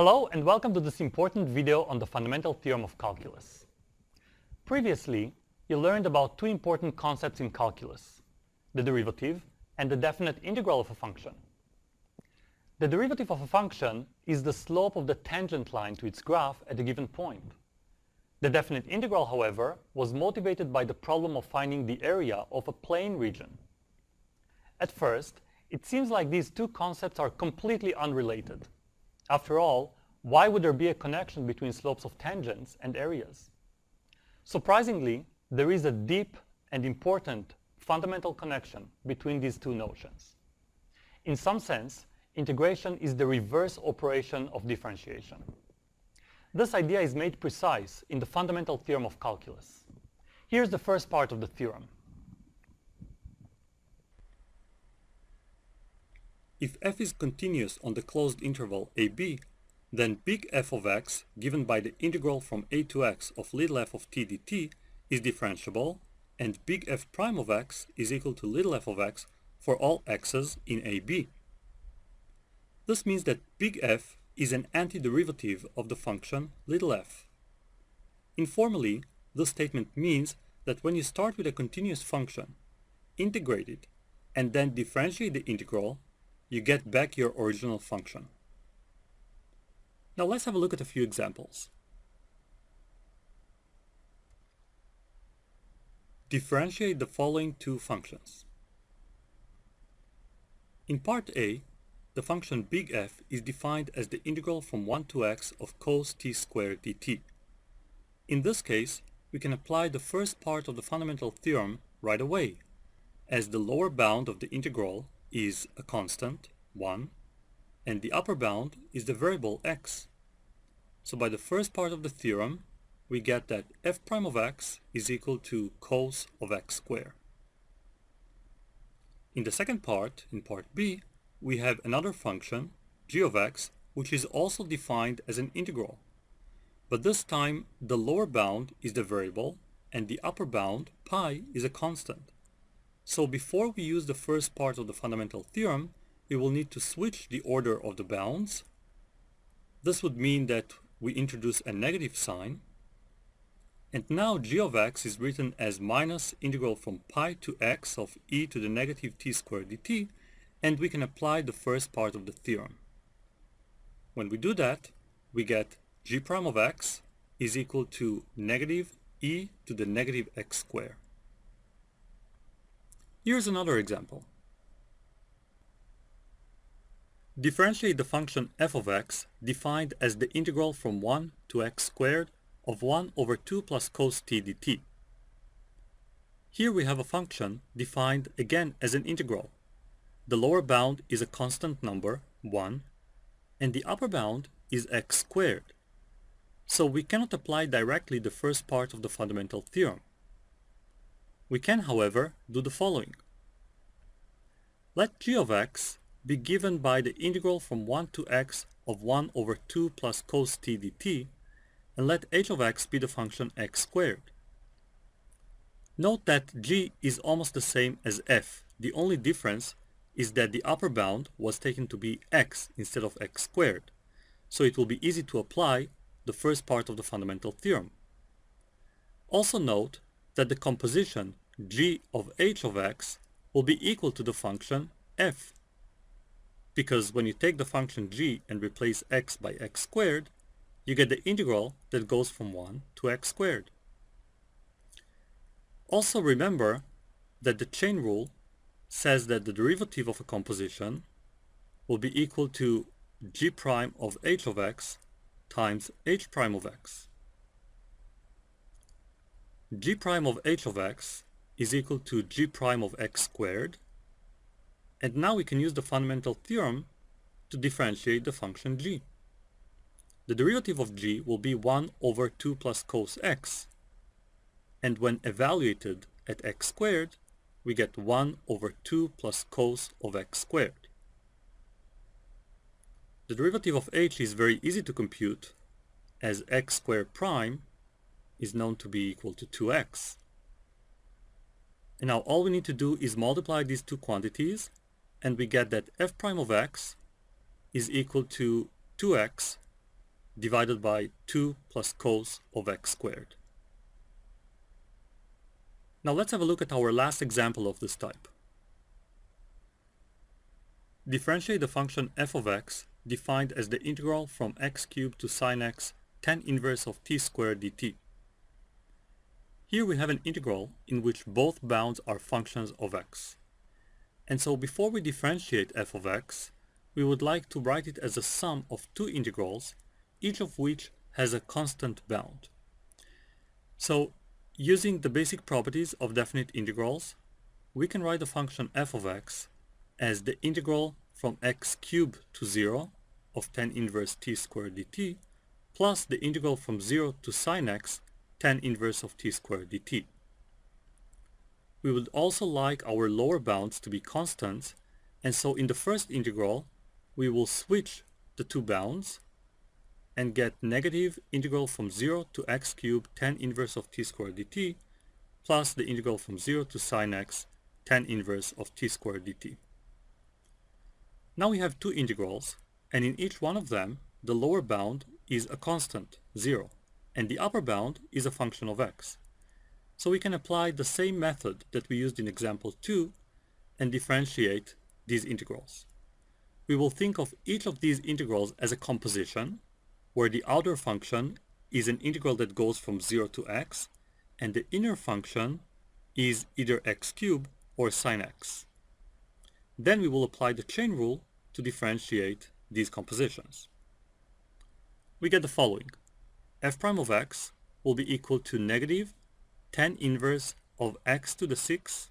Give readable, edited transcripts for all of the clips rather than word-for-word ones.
Hello and welcome to this important video on the fundamental theorem of calculus. Previously, you learned about two important concepts in calculus, the derivative and the definite integral of a function. The derivative of a function is the slope of the tangent line to its graph at a given point. The definite integral, however, was motivated by the problem of finding the area of a plane region. At first, it seems like these two concepts are completely unrelated. After all, why would there be a connection between slopes of tangents and areas? Surprisingly, there is a deep and important fundamental connection between these two notions. In some sense, integration is the reverse operation of differentiation. This idea is made precise in the fundamental theorem of calculus. Here's the first part of the theorem. If f is continuous on the closed interval ab, then big F of x, given by the integral from a to x of little f of t dt, is differentiable, and big F prime of x is equal to little f of x for all x's in ab. This means that big F is an antiderivative of the function little f. Informally, this statement means that when you start with a continuous function, integrate it, and then differentiate the integral, you get back your original function. Now let's have a look at a few examples. Differentiate the following two functions. In part A, the function big F is defined as the integral from 1 to x of cos t squared dt. In this case, we can apply the first part of the fundamental theorem right away, as the lower bound of the integral is a constant, 1, and the upper bound is the variable x. So by the first part of the theorem, we get that f prime of x is equal to cos of x squared. In the second part, in part B, we have another function, g of x, which is also defined as an integral. But this time, the lower bound is the variable, and the upper bound, pi, is a constant. So before we use the first part of the fundamental theorem, we will need to switch the order of the bounds. This would mean that we introduce a negative sign. And now g of x is written as minus integral from pi to x of e to the negative t squared dt, and we can apply the first part of the theorem. When we do that, we get g prime of x is equal to negative e to the negative x squared. Here's another example. Differentiate the function f of x defined as the integral from 1 to x squared of 1 over 2 plus cos t dt. Here we have a function defined again as an integral. The lower bound is a constant number, 1, and the upper bound is x squared. So we cannot apply directly the first part of the fundamental theorem. We can, however, do the following. Let g of x be given by the integral from 1 to x of 1 over 2 plus cos t dt, and let h of x be the function x squared. Note that g is almost the same as f. The only difference is that the upper bound was taken to be x instead of x squared, so it will be easy to apply the first part of the fundamental theorem. Also note that the composition g of h of x will be equal to the function f, because when you take the function g and replace x by x squared, you get the integral that goes from 1 to x squared. Also remember that the chain rule says that the derivative of a composition will be equal to g prime of h of x times h prime of x. G prime of h of x is equal to g prime of x squared, and now we can use the fundamental theorem to differentiate the function g. The derivative of g will be 1 over 2 plus cos x, and when evaluated at x squared, we get 1 over 2 plus cos of x squared. The derivative of h is very easy to compute, as x squared prime is known to be equal to 2x. And now all we need to do is multiply these two quantities, and we get that f prime of x is equal to 2x divided by 2 plus cos of x squared. Now let's have a look at our last example of this type. Differentiate the function f of x defined as the integral from x cubed to sine x tan inverse of t squared dt. Here we have an integral in which both bounds are functions of x. And so before we differentiate f of x, we would like to write it as a sum of two integrals, each of which has a constant bound. So using the basic properties of definite integrals, we can write the function f of x as the integral from x cubed to 0 of tan inverse t squared dt plus the integral from 0 to sine x tan inverse of t squared dt. We would also like our lower bounds to be constants, and so in the first integral we will switch the two bounds and get negative integral from 0 to x cubed tan inverse of t squared dt plus the integral from 0 to sine x tan inverse of t squared dt. Now we have two integrals, and in each one of them the lower bound is a constant, 0, and the upper bound is a function of x. So we can apply the same method that we used in example 2 and differentiate these integrals. We will think of each of these integrals as a composition, where the outer function is an integral that goes from 0 to x, and the inner function is either x cubed or sine x. Then we will apply the chain rule to differentiate these compositions. We get the following. F prime of x will be equal to negative tan inverse of x to the 6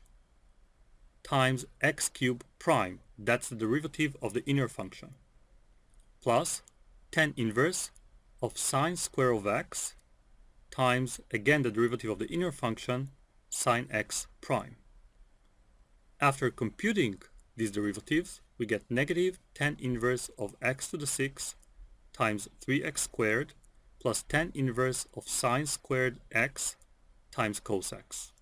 times x cubed prime, that's the derivative of the inner function, plus tan inverse of sine square of x times, again, the derivative of the inner function, sine x prime. After computing these derivatives, we get negative tan inverse of x to the 6 times 3x squared plus tan inverse of sine squared x times cos x.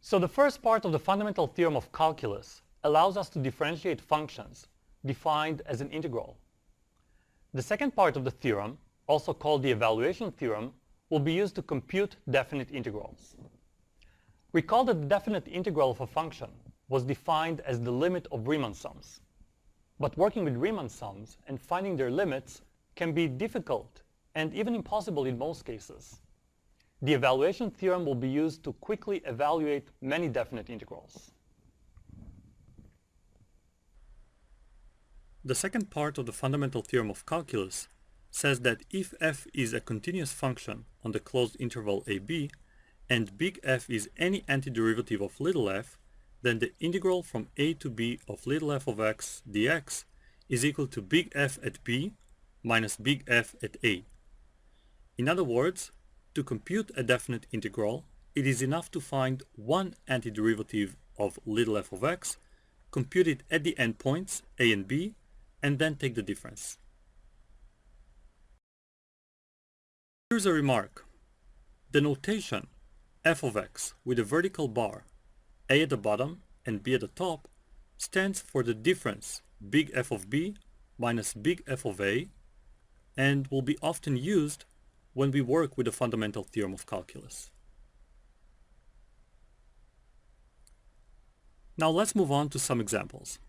So the first part of the fundamental theorem of calculus allows us to differentiate functions defined as an integral. The second part of the theorem, also called the evaluation theorem, will be used to compute definite integrals. Recall that the definite integral of a function was defined as the limit of Riemann sums. But working with Riemann sums and finding their limits can be difficult and even impossible in most cases. The evaluation theorem will be used to quickly evaluate many definite integrals. The second part of the fundamental theorem of calculus says that if f is a continuous function on the closed interval ab, and big F is any antiderivative of little f, then the integral from a to b of little f of x dx is equal to big F at b minus big F at a. In other words, to compute a definite integral, it is enough to find one antiderivative of little f of x, compute it at the endpoints a and b, and then take the difference. Here's a remark. The notation f of x with a vertical bar, a at the bottom and b at the top, stands for the difference big F of b minus big F of a, and will be often used when we work with the fundamental theorem of calculus. Now let's move on to some examples.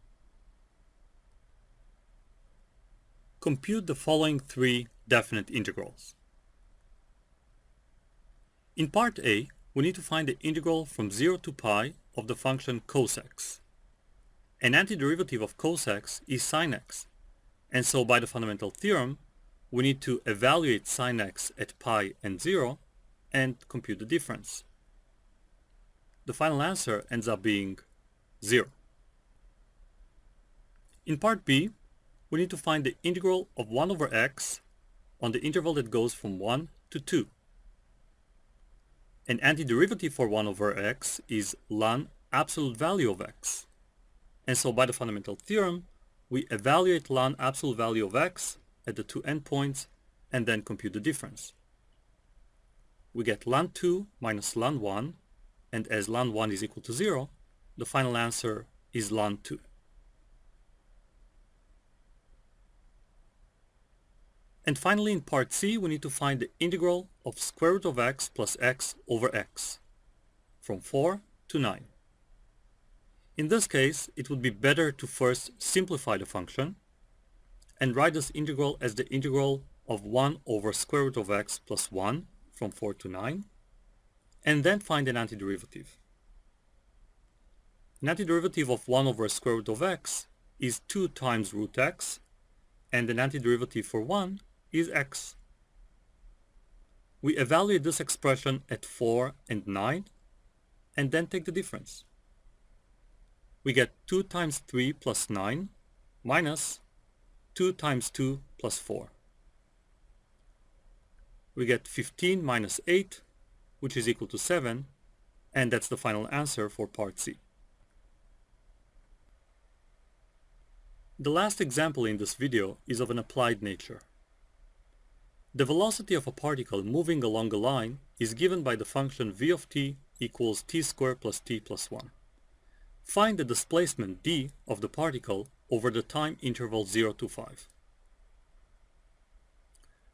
Compute the following three definite integrals. In part A, we need to find the integral from 0 to pi of the function cos x. An antiderivative of cos x is sin x, and so by the fundamental theorem, we need to evaluate sin x at pi and 0 and compute the difference. The final answer ends up being 0. In part B, we need to find the integral of 1 over x on the interval that goes from 1 to 2. An antiderivative for 1 over x is ln absolute value of x. And so by the fundamental theorem, we evaluate ln absolute value of x at the two endpoints and then compute the difference. We get ln 2 minus ln 1, and as ln 1 is equal to 0, the final answer is ln 2. And finally, in part C, we need to find the integral of square root of x plus x over x from 4 to 9. In this case, it would be better to first simplify the function and write this integral as the integral of 1 over square root of x plus 1 from 4 to 9, and then find an antiderivative. An antiderivative of 1 over square root of x is 2 times root x, and an antiderivative for 1 is x. We evaluate this expression at 4 and 9, and then take the difference. We get 2 times 3 plus 9 minus 2 times 2 plus 4. We get 15 minus 8, which is equal to 7, and that's the final answer for part C. The last example in this video is of an applied nature. The velocity of a particle moving along a line is given by the function v of t equals t squared plus t plus 1. Find the displacement d of the particle over the time interval 0 to 5.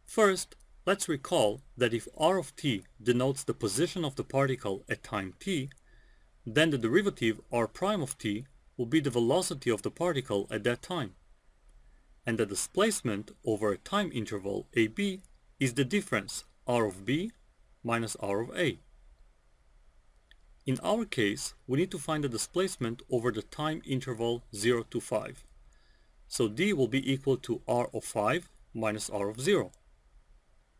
First, let's recall that if r of t denotes the position of the particle at time t, then the derivative r prime of t will be the velocity of the particle at that time, and the displacement over a time interval ab is the difference r of b minus r of a. In our case, we need to find the displacement over the time interval 0 to 5. So d will be equal to r of 5 minus r of 0.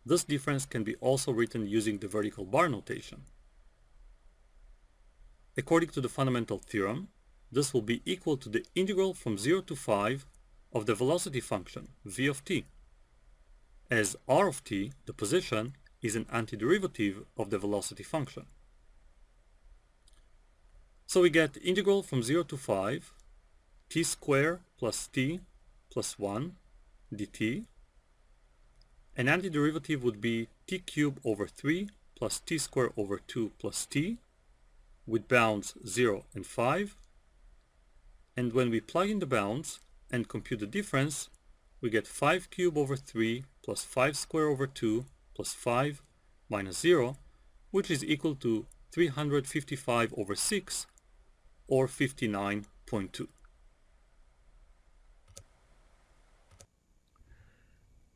This difference can be also written using the vertical bar notation. According to the fundamental theorem, this will be equal to the integral from 0 to 5 of the velocity function v of t, as r of t, the position, is an antiderivative of the velocity function. So we get integral from 0 to 5 t squared plus t plus 1 dt. An antiderivative would be t cubed over 3 plus t squared over 2 plus t, with bounds 0 and 5. And when we plug in the bounds and compute the difference, we get 5 cubed over 3 plus 5 squared over 2 plus 5 minus 0, which is equal to 355 over 6, or 59.2.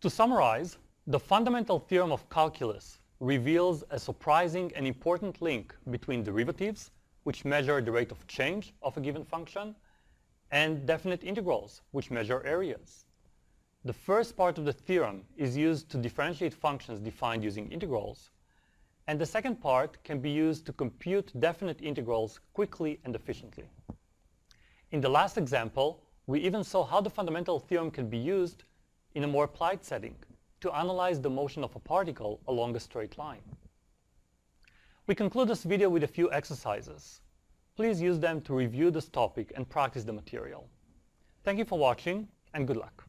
To summarize, the fundamental theorem of calculus reveals a surprising and important link between derivatives, which measure the rate of change of a given function, and definite integrals, which measure areas. The first part of the theorem is used to differentiate functions defined using integrals, and the second part can be used to compute definite integrals quickly and efficiently. In the last example, we even saw how the fundamental theorem can be used in a more applied setting to analyze the motion of a particle along a straight line. We conclude this video with a few exercises. Please use them to review this topic and practice the material. Thank you for watching, and good luck.